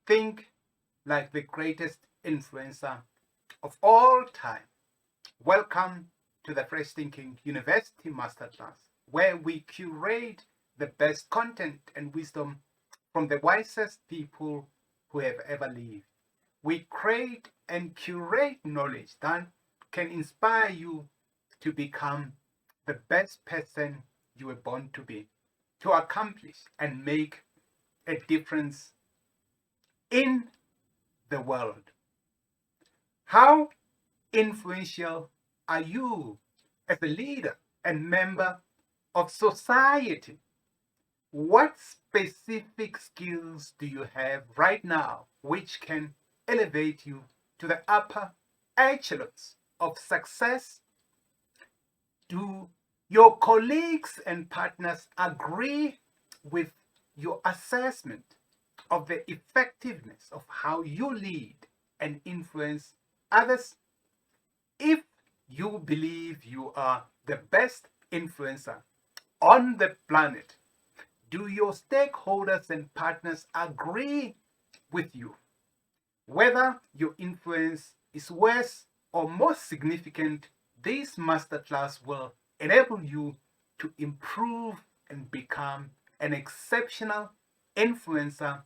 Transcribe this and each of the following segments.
Think like the greatest influencer of all time. Welcome to the Fresh Thinking University Masterclass, where we curate the best content and wisdom from the wisest people who have ever lived. We create and curate knowledge that can inspire you to become the best person you were born to be, to accomplish and make a difference in the world. How influential are you as a leader and member of society? What specific skills do you have right now which can elevate you to the upper echelons of success? Do your colleagues and partners agree with your assessment of the effectiveness of how you lead and influence others? If you believe you are the best influencer on the planet, do your stakeholders and partners agree with you? Whether your influence is worse or more significant, this masterclass will enable you to improve and become an exceptional influencer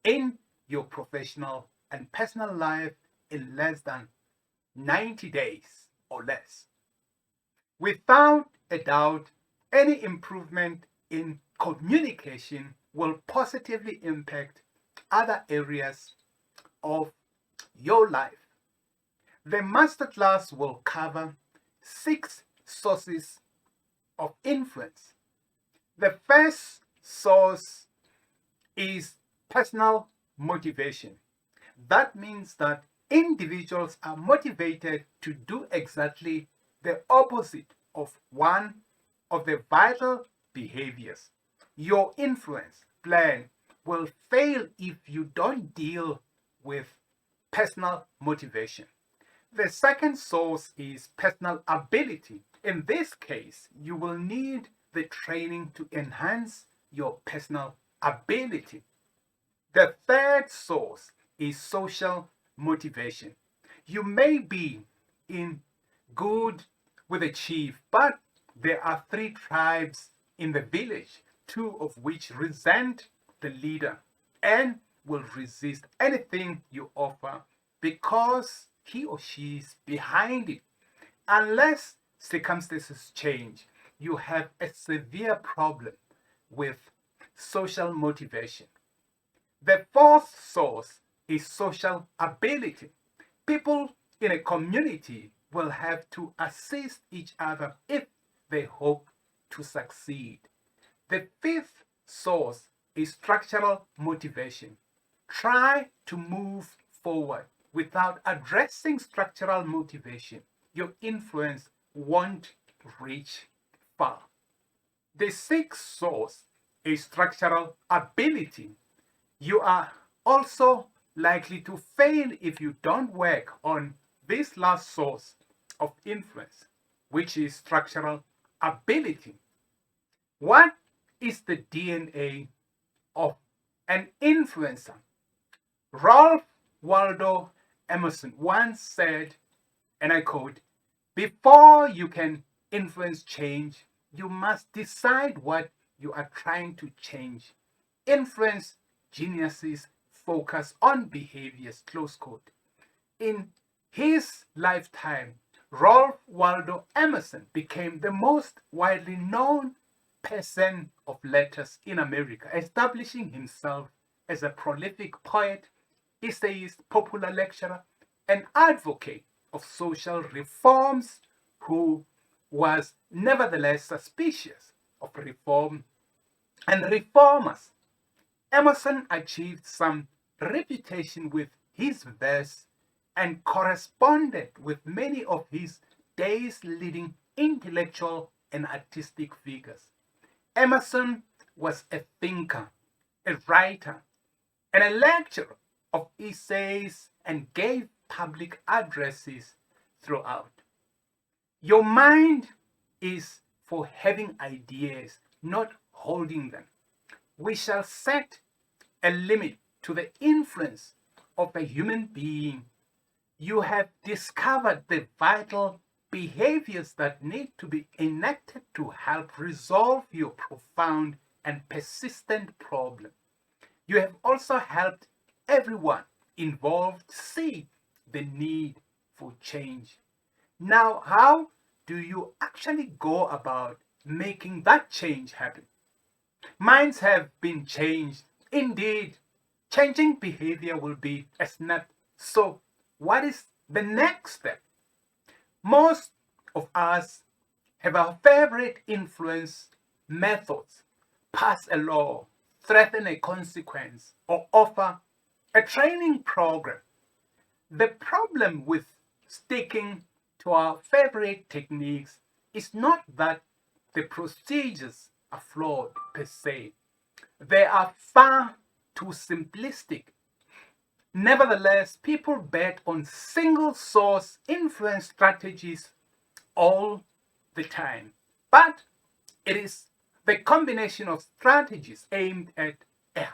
in your professional and personal life in less than 90 days or less. Without a doubt, any improvement in communication will positively impact other areas of your life. The masterclass will cover 6 sources of influence. The first source is personal motivation. That means that individuals are motivated to do exactly the opposite of one of the vital behaviors. Your influence plan will fail if you don't deal with personal motivation. The second source is personal ability. In this case, you will need the training to enhance your personal ability. The third source is social motivation. You may be in good with a chief, but there are 3 tribes in the village, 2 of which resent the leader and will resist anything you offer because he or she is behind it. Unless circumstances change, you have a severe problem with social motivation. The fourth source is social ability. People in a community will have to assist each other if they hope to succeed. The fifth source is structural motivation. Try to move forward without addressing structural motivation. Your influence won't reach far. The sixth source is structural ability. You are also likely to fail if you don't work on this last source of influence, which is structural ability. What is the DNA of an influencer? Ralph Waldo Emerson once said, and I quote, "Before you can influence change, you must decide what you are trying to change. Influence geniuses focus on behaviors," close quote. In his lifetime, Ralph Waldo Emerson became the most widely known person of letters in America, establishing himself as a prolific poet, essayist, popular lecturer, and advocate of social reforms who was nevertheless suspicious of reform and reformers. Emerson achieved some reputation with his verse and corresponded with many of his day's leading intellectual and artistic figures. Emerson was a thinker, a writer, and a lecturer of essays and gave public addresses throughout. Your mind is for having ideas, not holding them. We shall set a limit to the influence of a human being, you have discovered the vital behaviors that need to be enacted to help resolve your profound and persistent problem. You have also helped everyone involved see the need for change. Now, how do you actually go about making that change happen? Minds have been changed. Indeed, changing behavior will be a snap. So, what is the next step? Most of us have our favorite influence methods: pass a law, threaten a consequence, or offer a training program. The problem with sticking to our favorite techniques is not that the procedures are flawed per se. They are far too simplistic. Nevertheless, people bet on single source influence strategies all the time. But it is the combination of strategies aimed at a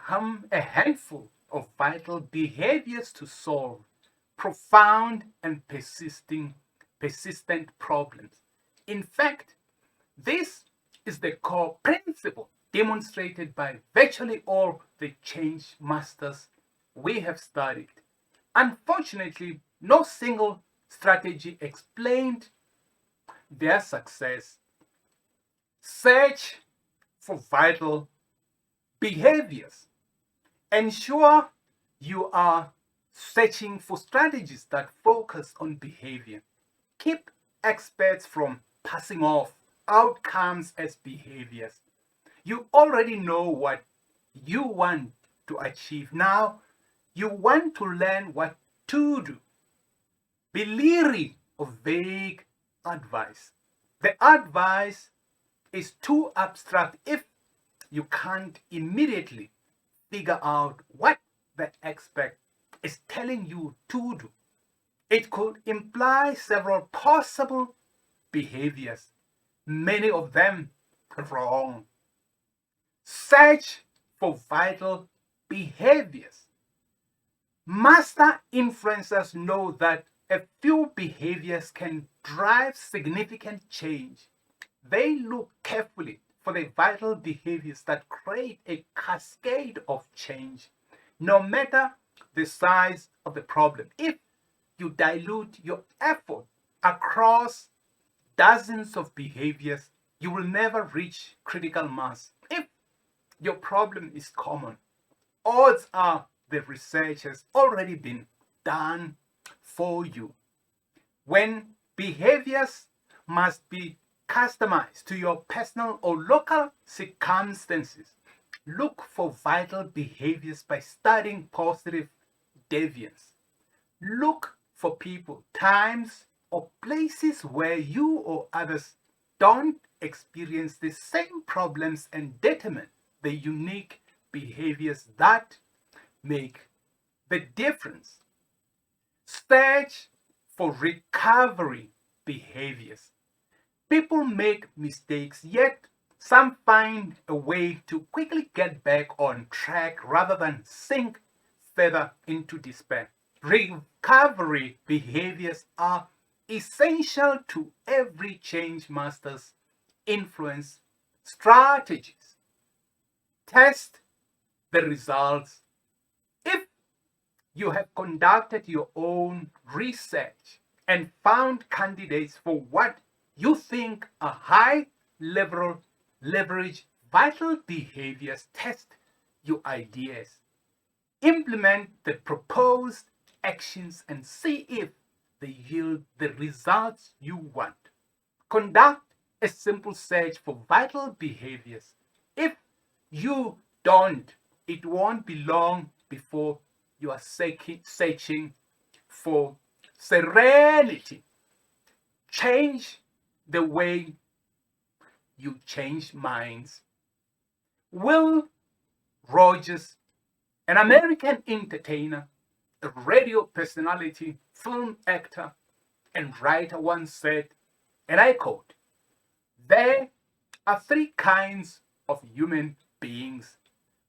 handful of vital behaviors to solve profound and persistent problems. In fact, this is the core principle demonstrated by virtually all the change masters we have studied. Unfortunately, no single strategy explained their success. Search for vital behaviors. Ensure you are searching for strategies that focus on behavior. Keep experts from passing off outcomes as behaviors. You already know what you want to achieve. Now, you want to learn what to do. Be leery of vague advice. The advice is too abstract if you can't immediately figure out what the expert is telling you to do. It could imply several possible behaviors, many of them wrong. Search for vital behaviors. Master influencers know that a few behaviors can drive significant change. They look carefully for the vital behaviors that create a cascade of change, no matter the size of the problem. If you dilute your effort across dozens of behaviors, you will never reach critical mass. If your problem is common, odds are the research has already been done for you. When behaviors must be customized to your personal or local circumstances, look for vital behaviors by studying positive deviance. Look for people, times, or places where you or others don't experience the same problems and determine the unique behaviors that make the difference. Search for recovery behaviors. People make mistakes, yet some find a way to quickly get back on track rather than sink further into despair. Recovery behaviors are essential to every change master's influence strategies. Test the results. If you have conducted your own research and found candidates for what you think are high level leverage vital behaviors, test your ideas. Implement the proposed actions and see if they yield the results you want. Conduct a simple search for vital behaviors. If you don't, it won't be long before you are searching for serenity. Change the way you change minds. Will Rogers, an American entertainer, a radio personality, film actor, and writer, once said, and I quote, "There are three kinds of human beings: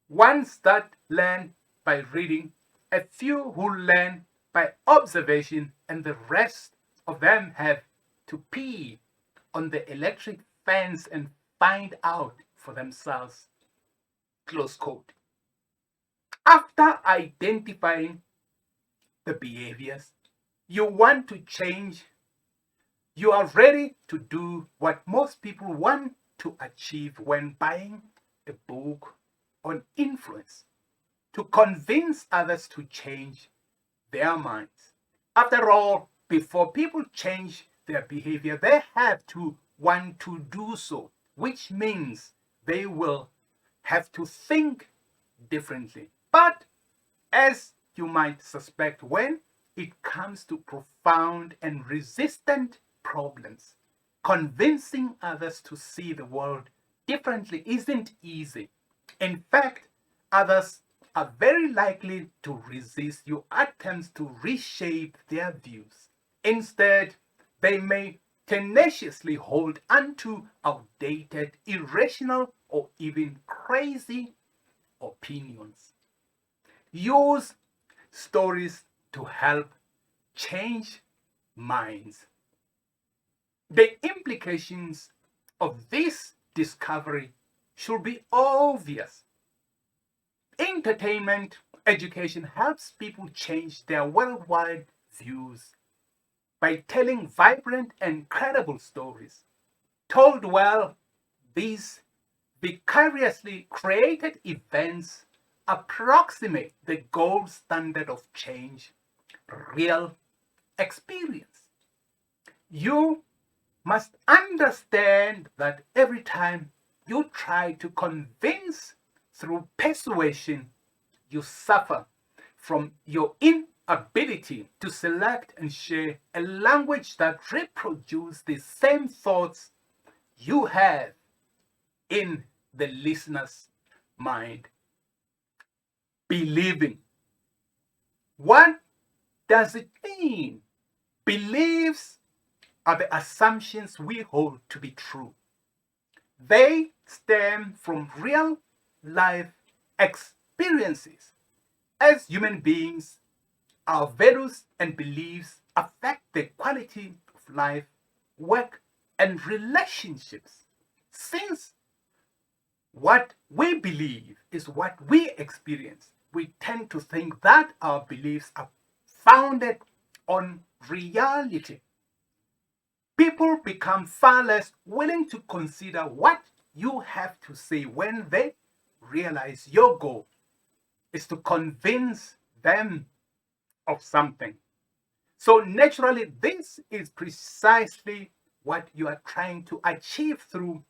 ones that learn by reading, a few who learn by observation, and the rest of them have to pee on the electric fence and find out for themselves. Close quote. After identifying the behaviors you want to change, you are ready to do what most people want to achieve when buying a book on influence, to convince others to change their minds. After all, before people change their behavior, they have to want to do so, which means they will have to think differently. But as you might suspect, when it comes to profound and resistant problems, convincing others to see the world differently isn't easy. In fact, others are very likely to resist your attempts to reshape their views. Instead, they may tenaciously hold onto outdated, irrational, or even crazy opinions. Use stories to help change minds. The implications of this discovery should be obvious. Entertainment education helps people change their worldwide views by telling vibrant and credible stories. Told well, these vicariously created events approximate the gold standard of change, real experience. You must understand that every time you try to convince through persuasion, you suffer from your inability to select and share a language that reproduces the same thoughts you have in the listener's mind. Believing. What does it mean? Beliefs are the assumptions we hold to be true. They stem from real life experiences. As human beings, our values and beliefs affect the quality of life, work, and relationships. Since what we believe is what we experience, we tend to think that our beliefs are founded on reality. People become far less willing to consider what you have to say when they realize your goal is to convince them of something. So, naturally, this is precisely what you are trying to achieve through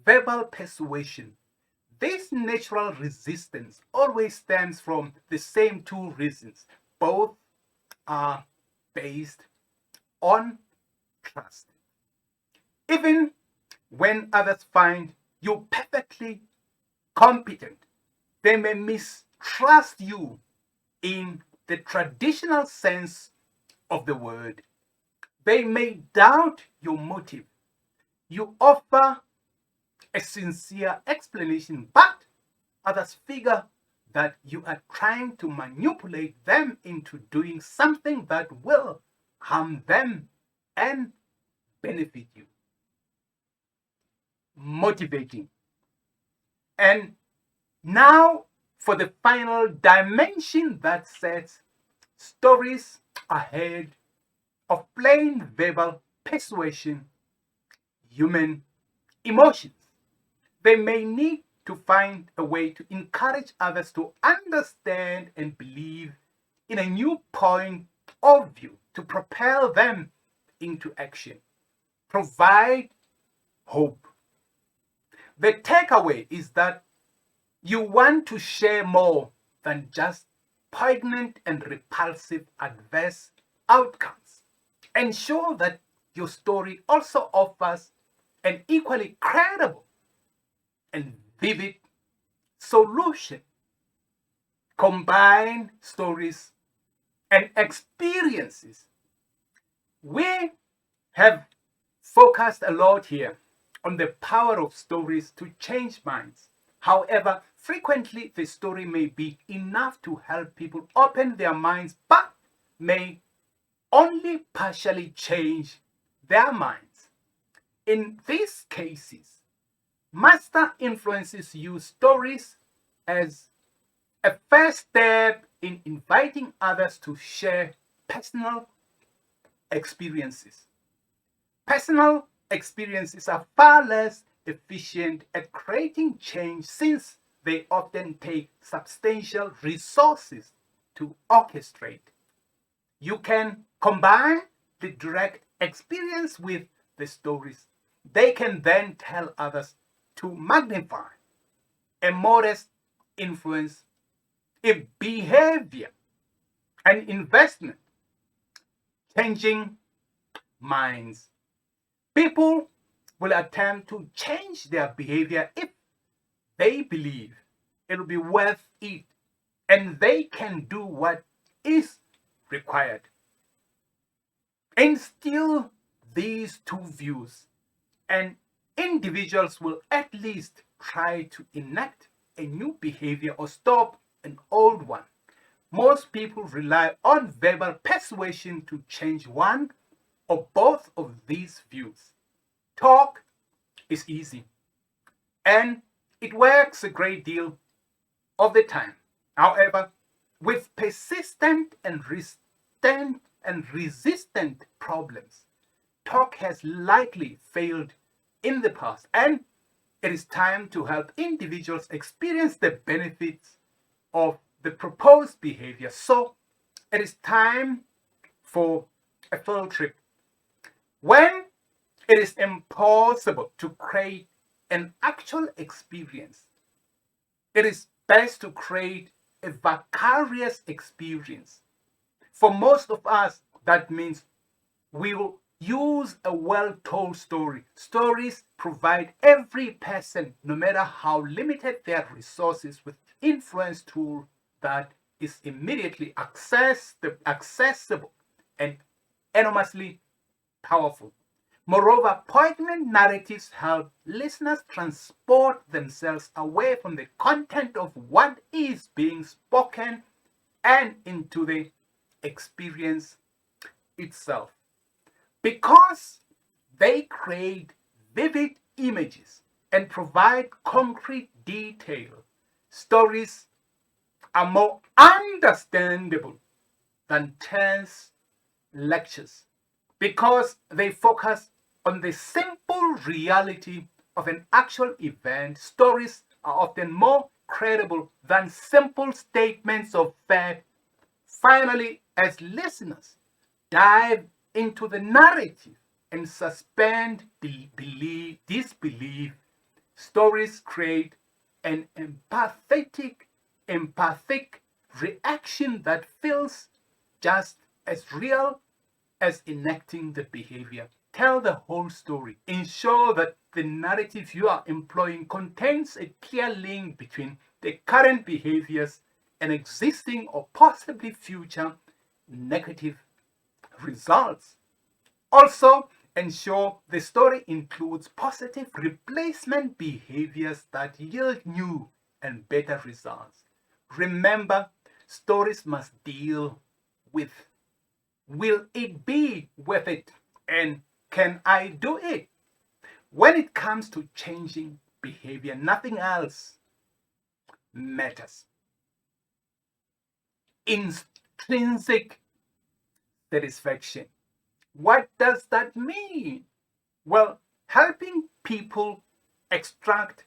verbal persuasion. This natural resistance always stems from the same two reasons. Both are based on trust. Even when others find you perfectly competent, they may mistrust you in the traditional sense of the word. They may doubt your motive. You offer a sincere explanation, but others figure that you are trying to manipulate them into doing something that will harm them and benefit you. Motivating. And now for the final dimension that sets stories ahead of plain verbal persuasion, human emotions. They may need to find a way to encourage others to understand and believe in a new point of view, to propel them into action, provide hope. The takeaway is that you want to share more than just poignant and repulsive adverse outcomes. Ensure that your story also offers an equally credible and vivid solution. Combine stories and experiences. We have focused a lot here on the power of stories to change minds. However, Frequently, the story may be enough to help people open their minds, but may only partially change their minds. In these cases, master influences use stories as a first step in inviting others to share personal experiences. Personal experiences are far less efficient at creating change since they often take substantial resources to orchestrate. You can combine the direct experience with the stories they can then tell others to magnify a modest influence if behavior and investment changing minds. People will attempt to change their behavior if they believe it'll be worth it and they can do what is required. Instill these two views, and individuals will at least try to enact a new behavior or stop an old one. Most people rely on verbal persuasion to change one or both of these views. Talk is easy and it works a great deal of the time. However, with persistent and resistant problems, talk has likely failed in the past, and it is time to help individuals experience the benefits of the proposed behavior. So it is time for a field trip. When it is impossible to create an actual experience, it is best to create a vicarious experience. For most of us, that means we will use a well-told story. Stories provide every person, no matter how limited their resources, with influence tool that is immediately accessible and enormously powerful. Moreover, poignant narratives help listeners transport themselves away from the content of what is being spoken and into the experience itself. Because they create vivid images and provide concrete detail, stories are more understandable than tense lectures. Because they focus on the simple reality of an actual event, stories are often more credible than simple statements of fact. Finally, as listeners dive into the narrative and suspend disbelief, stories create an empathic reaction that feels just as real as enacting the behavior. Tell the whole story. Ensure that the narrative you are employing contains a clear link between the current behaviors and existing or possibly future negative results. Also, ensure the story includes positive replacement behaviors that yield new and better results. Remember, stories must deal with, will it be worth it? And can I do it? When it comes to changing behavior, nothing else matters. Intrinsic satisfaction. What does that mean? Well, helping people extract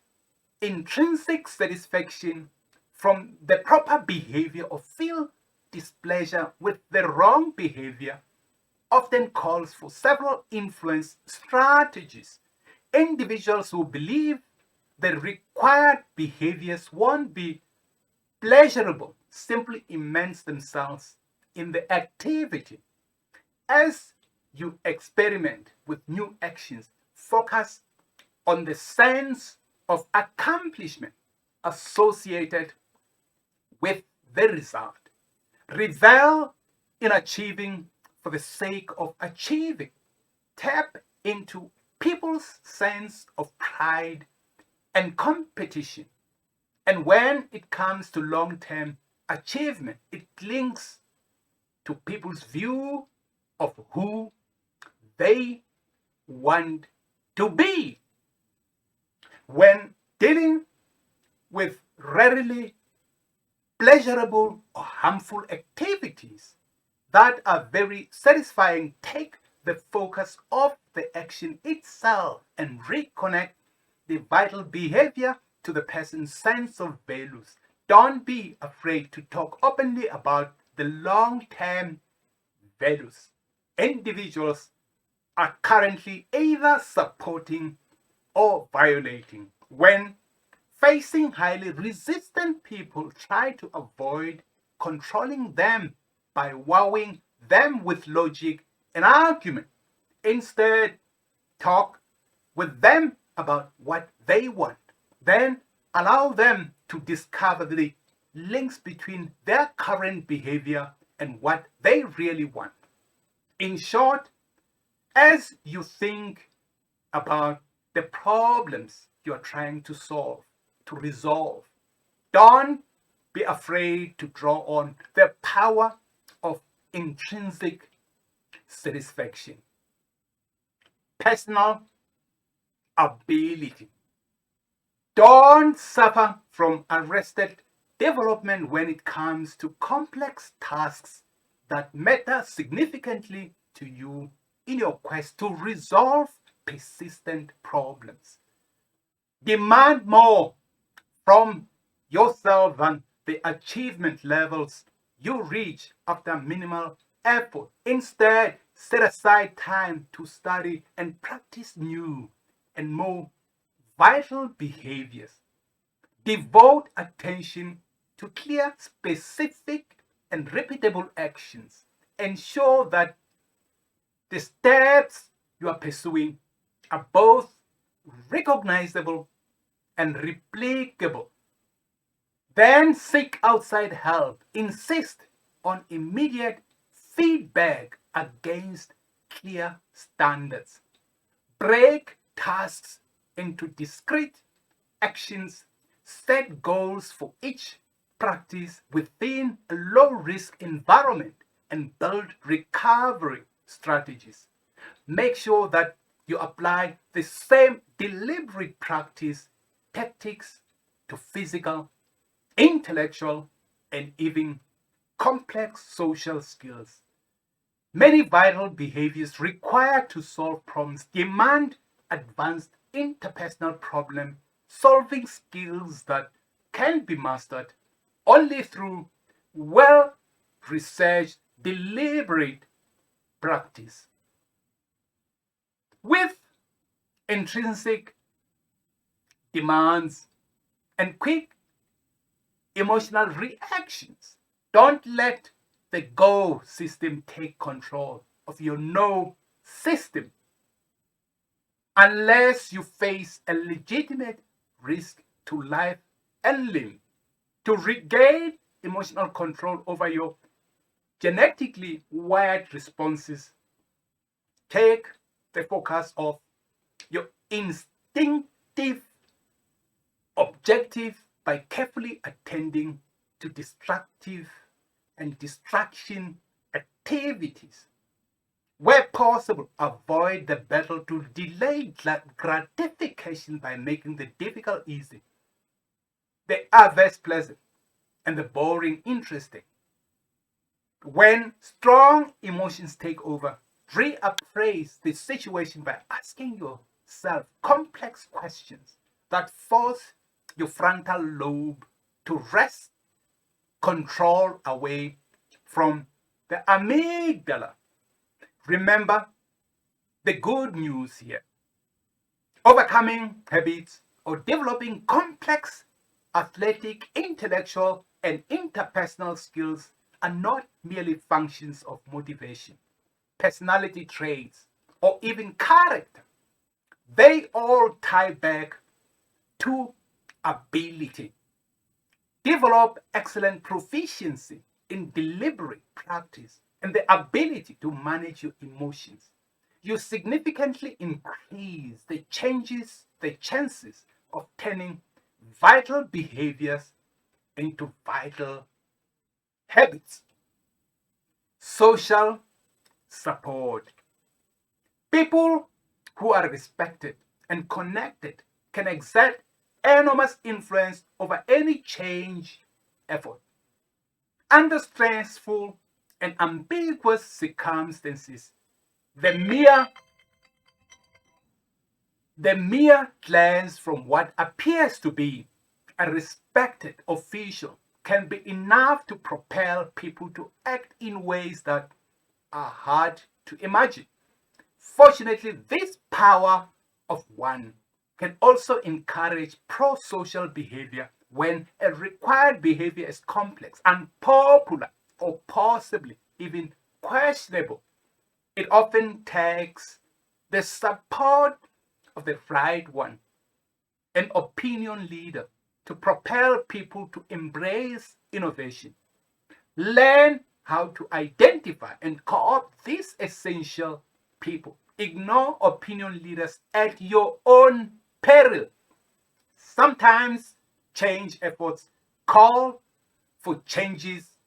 intrinsic satisfaction from the proper behavior or feel displeasure with the wrong behavior often calls for several influence strategies. Individuals who believe the required behaviors won't be pleasurable simply immerse themselves in the activity. As you experiment with new actions, focus on the sense of accomplishment associated with the result. Revel in achieving for the sake of achieving. Tap into people's sense of pride and competition. And when it comes to long-term achievement, it links to people's view of who they want to be. When dealing with rarely pleasurable or harmful activities that are very satisfying, take the focus off the action itself and reconnect the vital behavior to the person's sense of values. Don't be afraid to talk openly about the long-term values individuals are currently either supporting or violating. When facing highly resistant people, try to avoid controlling them by wowing them with logic and argument. Instead, talk with them about what they want. Then allow them to discover the links between their current behavior and what they really want. In short, as you think about the problems you are trying to solve, to resolve, don't be afraid to draw on the power of intrinsic satisfaction, personal ability. Don't suffer from arrested development when it comes to complex tasks that matter significantly to you in your quest to resolve persistent problems. Demand more from yourself than the achievement levels you reach after minimal effort. Instead, set aside time to study and practice new and more vital behaviors. Devote attention to clear, specific, and repeatable actions. Ensure that the steps you are pursuing are both recognizable and replicable. Then seek outside help. Insist on immediate feedback against clear standards. Break tasks into discrete actions. Set goals for each practice within a low-risk environment and build recovery strategies. Make sure that you apply the same deliberate practice tactics to physical, intellectual, and even complex social skills. Many vital behaviors required to solve problems demand advanced interpersonal problem solving skills that can be mastered only through well researched, deliberate practice. With intrinsic demands and quick emotional reactions, don't let the go system take control of your no system unless you face a legitimate risk to life and limb. To regain emotional control over your genetically wired responses, take the focus of your instinctive objective by carefully attending to destructive and distraction activities. Where possible, avoid the battle to delay gratification by making the difficult easy, the adverse pleasant, and the boring interesting. When strong emotions take over, reappraise the situation by asking yourself complex questions that force your frontal lobe to wrest control away from the amygdala. Remember the good news here. Overcoming habits or developing complex athletic, intellectual, and interpersonal skills are not merely functions of motivation, personality traits, or even character. They all tie back to ability. Develop excellent proficiency in deliberate practice and the ability to manage your emotions. You significantly increase the chances of turning vital behaviors into vital habits. Social support. People who are respected and connected can exert enormous influence over any change effort. Under stressful and ambiguous circumstances, the mere glance from what appears to be a respected official can be enough to propel people to act in ways that are hard to imagine. Fortunately, this power of one can also encourage pro-social behavior when a required behavior is complex, unpopular, or possibly even questionable. It often takes the support of the right one, an opinion leader, to propel people to embrace innovation. Learn how to identify and co-opt these essential people. Ignore opinion leaders at your own peril. Sometimes change efforts call for changes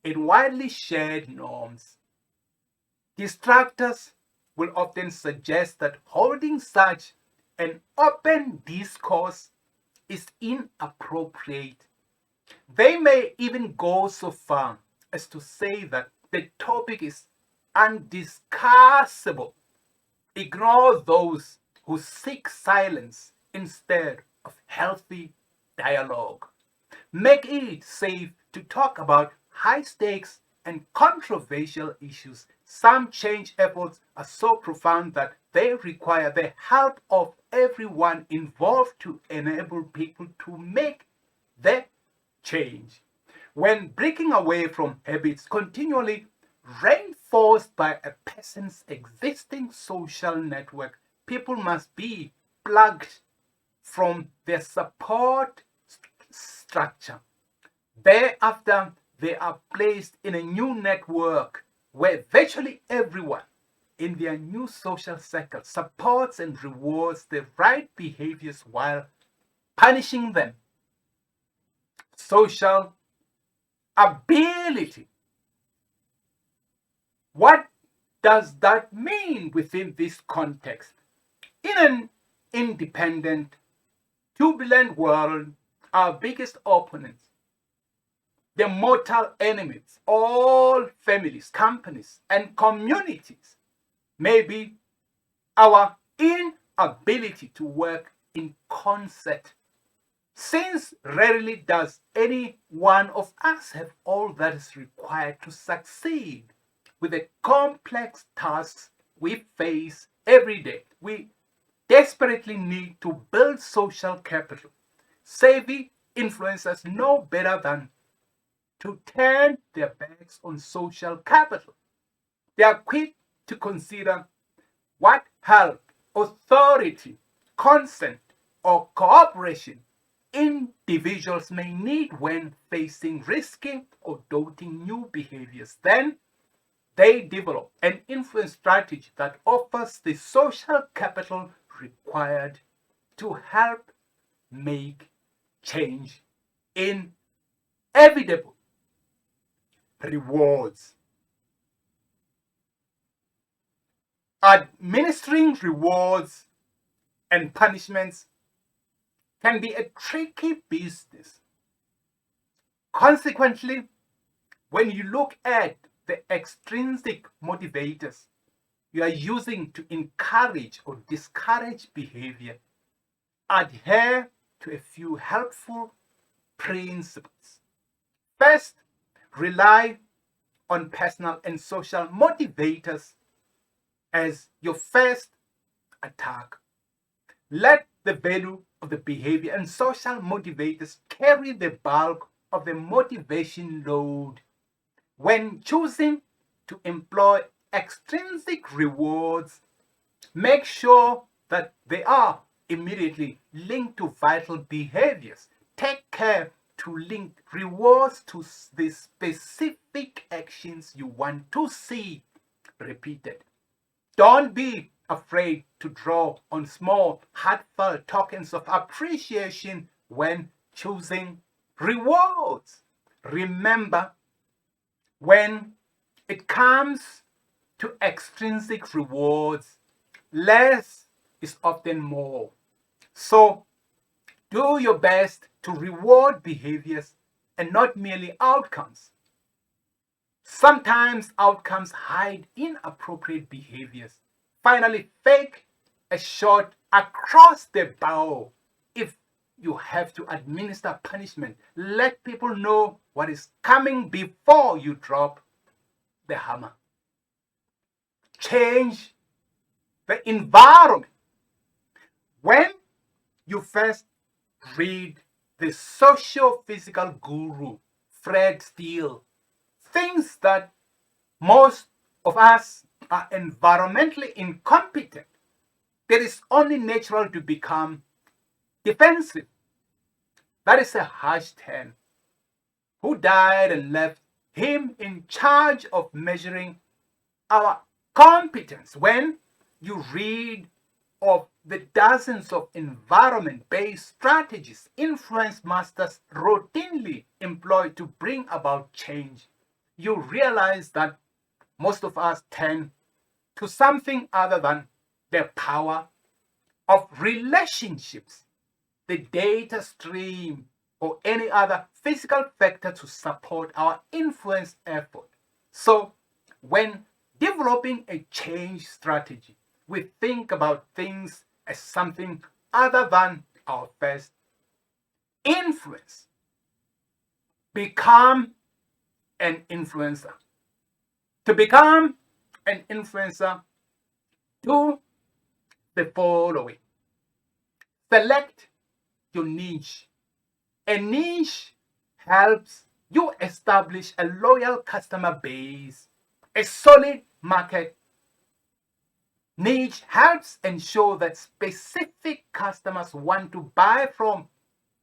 in widely shared norms. Distractors will often suggest that holding such an open discourse is inappropriate. They may even go so far as to say that the topic is undiscussable. Ignore those who seek silence instead of healthy dialogue. Make it safe to talk about high stakes and controversial issues. Some change efforts are so profound that they require the help of everyone involved to enable people to make the change. When breaking away from habits continually reinforced by a person's existing social network, people must be plugged from their support structure. Thereafter, they are placed in a new network where virtually everyone in their new social circle supports and rewards the right behaviors while punishing them. Social ability. What does that mean within this context? In an independent, turbulent world, our biggest opponents, the mortal enemies, all families, companies, and communities, may be our inability to work in concert. Since rarely does any one of us have all that is required to succeed with the complex tasks we face every day, we desperately need to build social capital. Savvy influencers know better than to turn their backs on social capital. They are quick to consider what help, authority, consent, or cooperation individuals may need when facing risky or daunting new behaviors. Then they develop an influence strategy that offers the social capital required to help make change inevitable. Rewards. Administering rewards and punishments can be a tricky business. Consequently, when you look at the extrinsic motivators you are using to encourage or discourage behavior, adhere to a few helpful principles. First, rely on personal and social motivators as your first attack. Let the value of the behavior and social motivators carry the bulk of the motivation load. When choosing to employ extrinsic rewards, make sure that they are immediately linked to vital behaviors. Take care to link rewards to the specific actions you want to see repeated. Don't be afraid to draw on small, heartfelt tokens of appreciation when choosing rewards. Remember, when it comes to extrinsic rewards, less is often more. So do your best to reward behaviors and not merely outcomes. Sometimes outcomes hide inappropriate behaviors. Finally, fake a shot across the bow. If you have to administer punishment, let people know what is coming before you drop the hammer. Change the environment. When you first read the socio-physical guru Fred Steele, things that most of us are environmentally incompetent, it is only natural to become defensive. That is a harsh term. Who died and left him in charge of measuring our competence? When you read of the dozens of environment-based strategies influence masters routinely employ to bring about change, you realize that most of us tend to something other than the power of relationships, the data stream, or any other physical factor to support our influence effort. So, when developing a change strategy, we think about things as something other than our first influence. Become an influencer. To become an influencer, do the following. Select your niche. A niche helps you establish a loyal customer base, a solid market. Niche helps ensure that specific customers want to buy from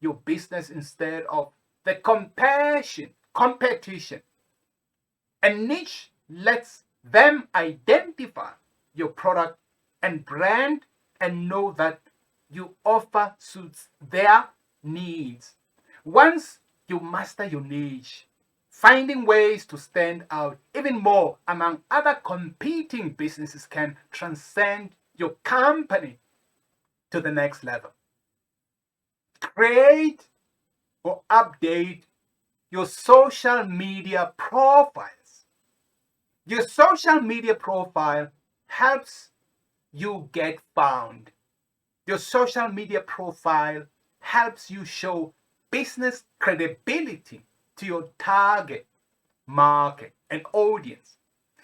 your business instead of the competition. A niche lets them identify your product and brand and know that you offer suits their needs. Once you master your niche, finding ways to stand out even more among other competing businesses can transcend your company to the next level. Create or update your social media profiles. Your social media profile helps you get found. Your social media profile helps you show business credibility to your target market and audience.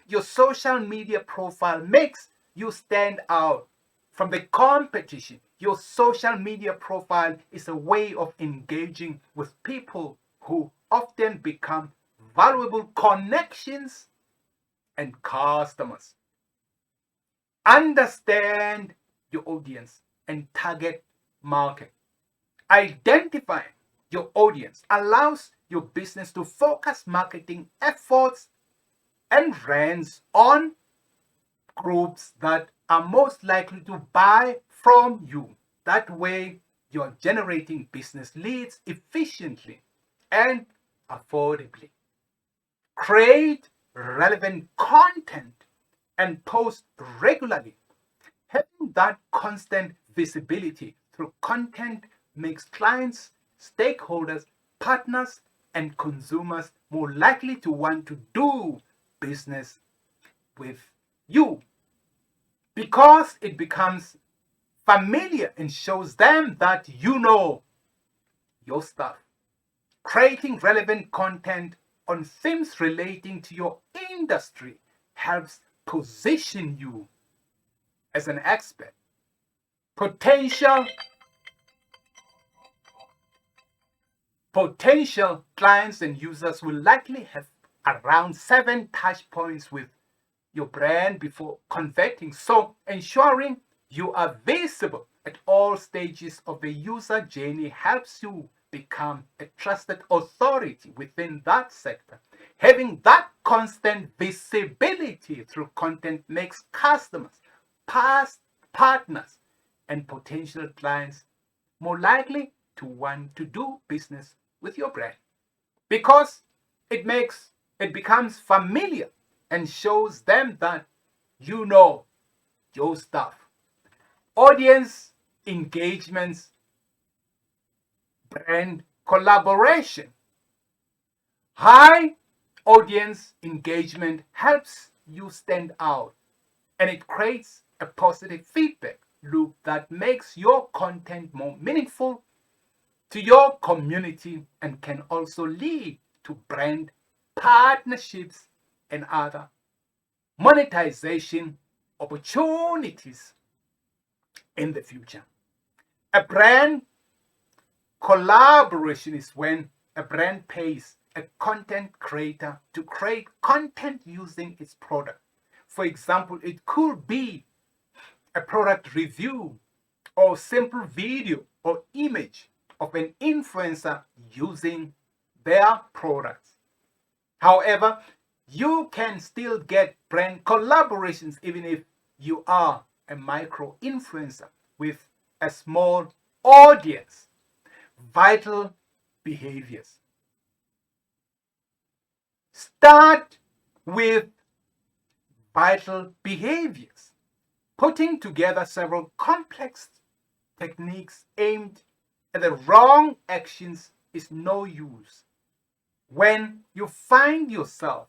Your social media profile makes you stand out from the competition. Your social media profile is a way of engaging with people who often become valuable connections and customers. Understand your audience and target market. Identifying your audience allows your business to focus marketing efforts and rents on groups that are most likely to buy from you. That way, you're generating business leads efficiently and affordably. Create relevant content and post regularly. Having that constant visibility through content makes clients, stakeholders, partners, and consumers more likely to want to do business with you because it becomes familiar and shows them that you know your stuff. Creating relevant content on themes relating to your industry helps position you as an expert. Potential clients and users will likely have around 7 touch points with your brand before converting. So ensuring you are visible at all stages of the user journey helps you become a trusted authority within that sector. Having that constant visibility through content makes customers, past partners, and potential clients more likely to want to do business with your brand, because it becomes familiar and shows them that you know your stuff. Audience engagements, brand collaboration. High audience engagement helps you stand out, and it creates a positive feedback loop that makes your content more meaningful to your community and can also lead to brand partnerships and other monetization opportunities in the future. A brand collaboration is when a brand pays a content creator to create content using its product. For example, it could be a product review or simple video or image of an influencer using their products. However, you can still get brand collaborations even if you are a micro influencer with a small audience. Vital behaviors. Start with vital behaviors. Putting together several complex techniques aimed at the wrong actions is no use. When you find yourself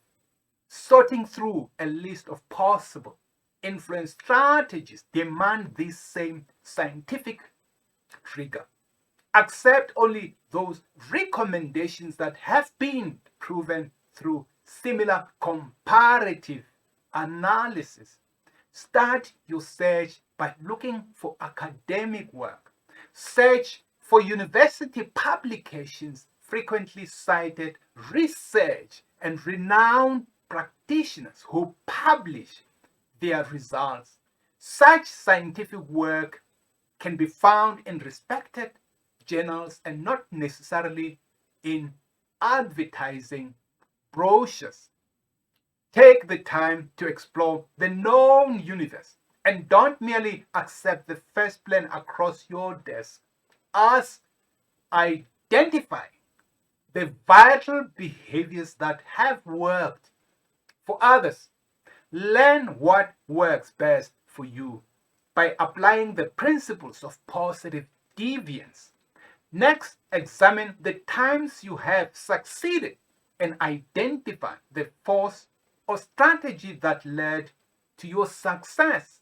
sorting through a list of possible influence strategies, demand this same scientific trigger. Accept only those recommendations that have been proven through similar comparative analysis. Start your search by looking for academic work. Search for university publications, frequently cited research, and renowned practitioners who publish their results. Such scientific work can be found in respected journals and not necessarily in advertising brochures. Take the time to explore the known universe and don't merely accept the first plan across your desk. As identify the vital behaviors that have worked for others. Learn what works best for you by applying the principles of positive deviance. Next, examine the times you have succeeded and identify the force or strategy that led to your success.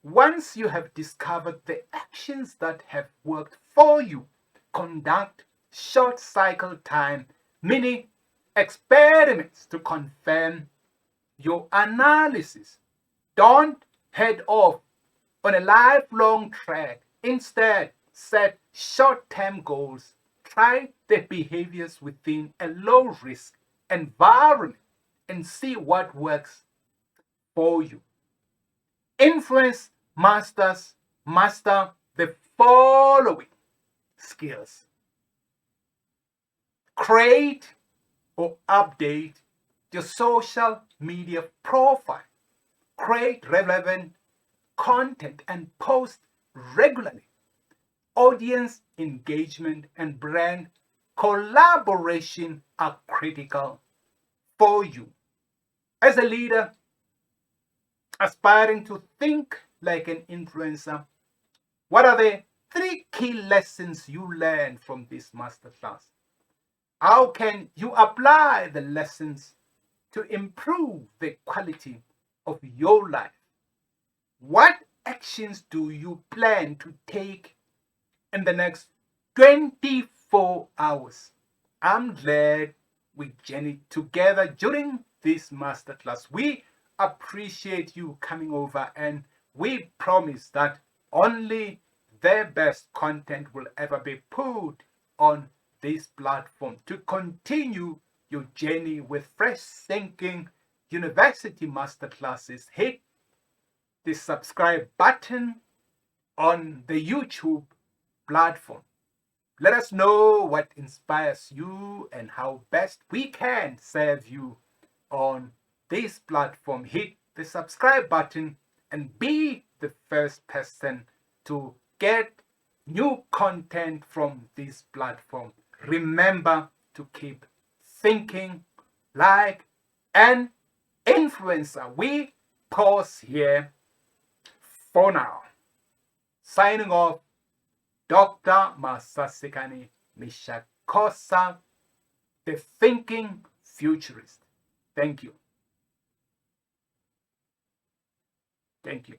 Once you have discovered the actions that have worked for you, conduct short cycle time mini experiments to confirm your analysis. Don't head off on a lifelong track. Instead, set short-term goals. Try the behaviors within a low-risk environment and see what works for you. Influence masters master the following skills. Create or update your social media profile. Create relevant content and post regularly. Audience engagement and brand collaboration are critical for you. As a leader aspiring to think like an influencer, what are the 3 key lessons you learned from this masterclass? How can you apply the lessons to improve the quality of your life? What actions do you plan to take in the next 24 hours? I'm glad we journeyed together during this masterclass. We appreciate you coming over, and we promise that only the best content will ever be put on this platform. To continue your journey with Fresh Thinking University Masterclasses, hit the subscribe button on the YouTube platform. Let us know what inspires you and how best we can serve you on this platform. Hit the subscribe button and be the first person to get new content from this platform, remember to keep thinking like an influencer. We pause here for now. Signing off, Dr. Masasikani Mishakosa, the thinking futurist. Thank you. Thank you.